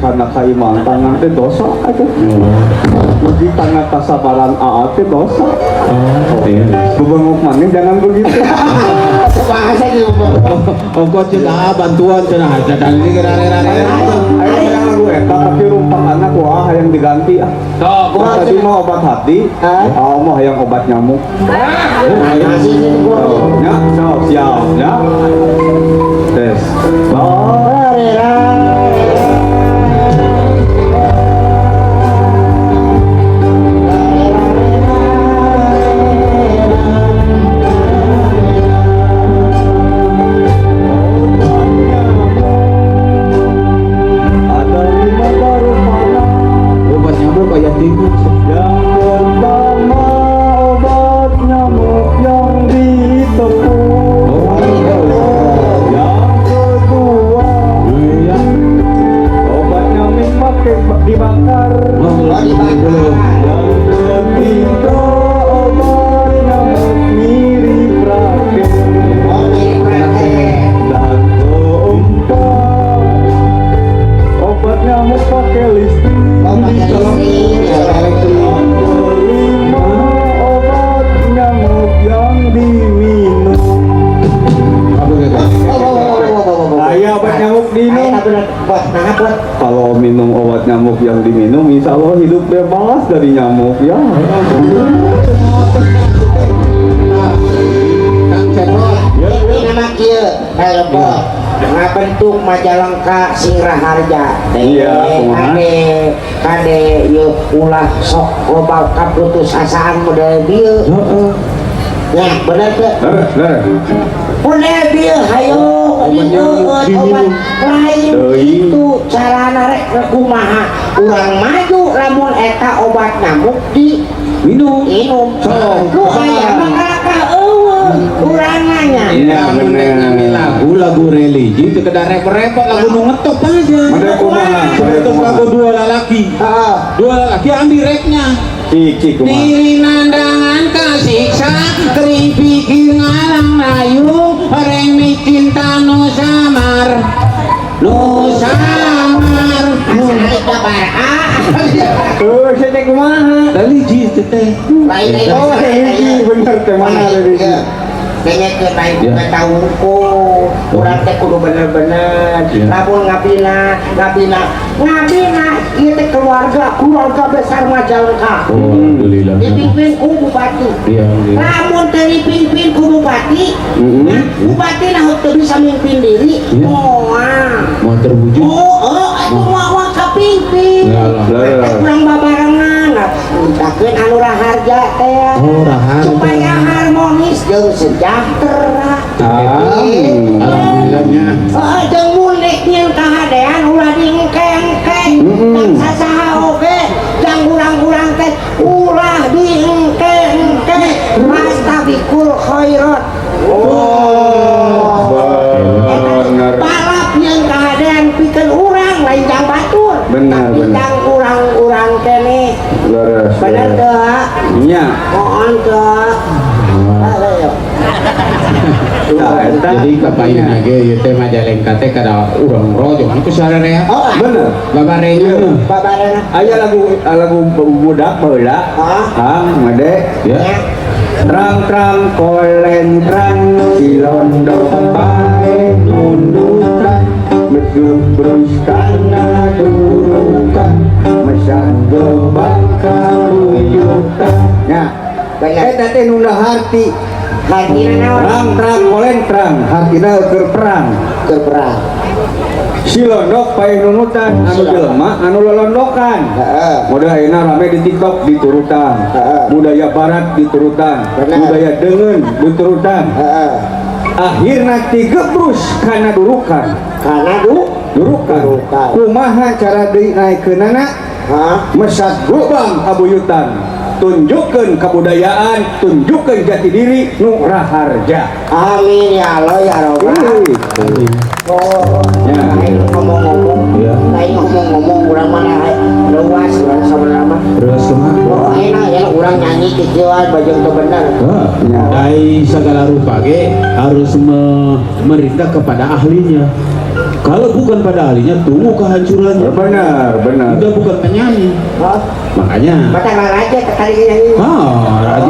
karena kaimantan nanti dosa aja uji karena kesabaran aat dosa bebengok maning jangan begitu bahasa gitu ongkos cenah bantuan cenah dan ini rare-rare ayo yang lagu eta tapi rumpang anak wah yang diganti tadi mau obat hati mau yang obat nyamuk ya siap ya tes kalau minum obat nyamuk yang diminum insya Allah hidup bebas dari nyamuk ya Kang Cepot ini nama kia helbot ngabentuk Majalengka Singraharja iya kade yuk ulah sok loba kaputusasaan model dia ya bener tuh model dia hayo obat lain itu cara narek kumaha urang maju lamun eta obat nyamuk di minum Sok. Lu aya mangka urangannya. iya bener lagu religi itu kedar repot-repot lagu nu ngetop aja Ada kumaha? terus lagu dua lelaki ambil reknya Cik kumaha. Diri nandangan kasiksa Kering pikir ngalang rayu Orang bikin tanu samar Asal kabar Saya kumaha? religi itu teh lain Oh, ini bener teh mana religi? kayaknya ke lain Ya. bukan tahu kurang teh kudu bener-bener Ya. lamun ngabina ieu teh keluarga besar Majalengka oh alhamdulillah dipimpin ku bupati iya lamun teh dipimpin ku bupati bupati nah teu bisa mimpin diri Ya. mau terwujud itu mau kapimpin Ya Allah. kurang babarengan mintakeun anu raharja teh oh rahar supaya harmonis jeung sejahtera. alhamdulillahnya Jeung mulik nyeun kahadean ulah diengke-engke. Dan sasaha oge jang urang-urang teh ulah diengke-engke. Mastabikul khairat. Bener. Balap nyeun kahadean pikeun urang lain jang batur. Benar, Tapi benar. jang urang-urang keneh. Leres. Bener teu? Iya. Mohon teu. Ayo. jadi kapayun ge ieu teh Majalengka teh kada urang rojongan ku sararea Oh, Bener. babarengan babarena. Aya lagu budak baheula. Hang made ya Terang-terang kolentrang silondong bae nundukan Begebrus kana durukan Mesan gebang kaluyutan Ya, eta teh nu harti Hartina naon? Terang-terang kolentrang hartina keur perang Keberang. Silondok paeh nunutan anu jelema anu lolondokan Heeh. Modal ayeuna rame di TikTok diturutan, budaya barat diturutan, Benar. budaya deungeun diturutan. Heeh. Akhirna digebrus kana durukan. Kana Durukan. Durukan. Kumaha cara dinaikeunana? Hah? Mesat gobang kabuyutan. Tunjukkeun kebudayaan, tunjukkeun jati diri nu raharja. Amin ya Allah ya Rabbal. Oh, Ya. lain ngomong-ngomong, Ya. lain ngomong-ngomong, urang mana luas, urang sabarama. terus kumaha Oh, enak ya, urang nyanyi kecil baju itu bener. Ya. dari segala rupa ge harus memerintah kepada ahlinya. Kalau bukan pada ahlinya, tunggu kehancurannya. Benar, benar. Kita bukan penyanyi, Oh, makanya. batal aja kali nyanyi. Raja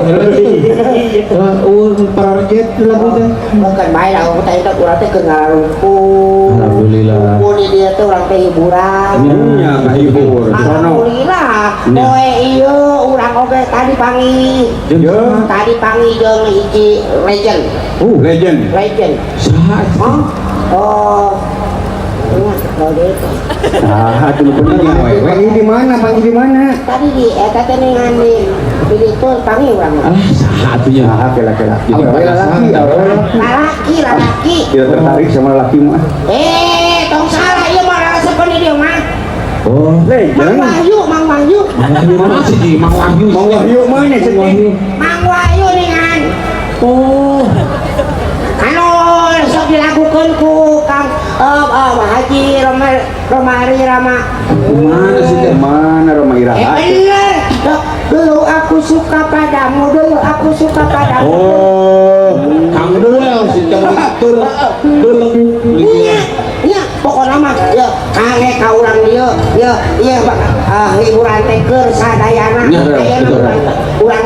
para raja lagunya. Bukan baik lah, kita itu urang teh keur ngarumpul. Alhamdulillah. Kumpul di dia teh urang teh hiburan. Ya, ngahibur. Sono. Alhamdulillah, Ya. poe ieu urang oge tadi panggil. Ya. Tadi panggil jeung hiji legend. Legend. Saha Oh. Oh. Ingat kalau dia itu. Ah, itu bener. Panggil di mana? Panggil di mana? Tadi di eta teh ningan di itu panggil urang. saha atunya. Ah, kela-kela. Jadi Laki, Laki. Tidak tertarik sama laki mah. Tong salah ieu mah rasakeun di dieu mah. Oh, Legend. Mang Wahyu. mana sih di Mang Wahyu? Mau Wahyu mana sih? Mang Wahyu ningan. Oh, Anu sok dilakukeun ku Kang Haji Romari Rama. mana sih teh? Mana Roma Iraha? Bener. Dulu aku suka padamu, dulu aku suka padamu. Oh, Kang Duel sih teh tur. Iya, pokoknya mah ya kange ka urang dieu. Ya hiburan teh keur sadayana. Ya, betul. Urang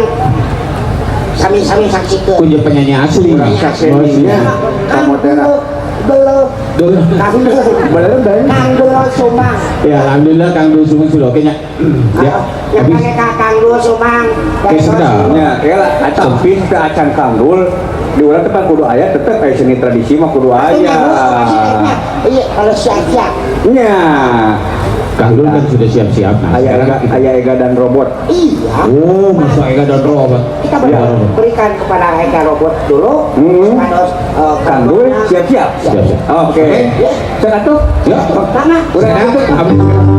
sami-sami saksikeun. Punya penyanyi asli. Urang sakseninya. Kamu tera. Kang Dulu Sumbang. Ya, alhamdulillah Kang Dul Sumang sudah oke nya. Ya, Ya habis kange ka Kang Dulu Sumbang. Oke, sudah. Ya, kela tapi ke acan kangdul di urang teh kudu aya tetep aya seni tradisi mah kudu aya. Iya, kalau siap-siap. Nya. Kang Dul kan sudah siap-siap. Nah, Aya sekarang Ega dan robot. Iya. oh, masuk Ega dan robot. Kita Ya. berikan kepada Eka Robot dulu. Terus Kangdul siap-siap. Siap-siap. Oke. Cek atuh. Ya, Mana? Urang atuh.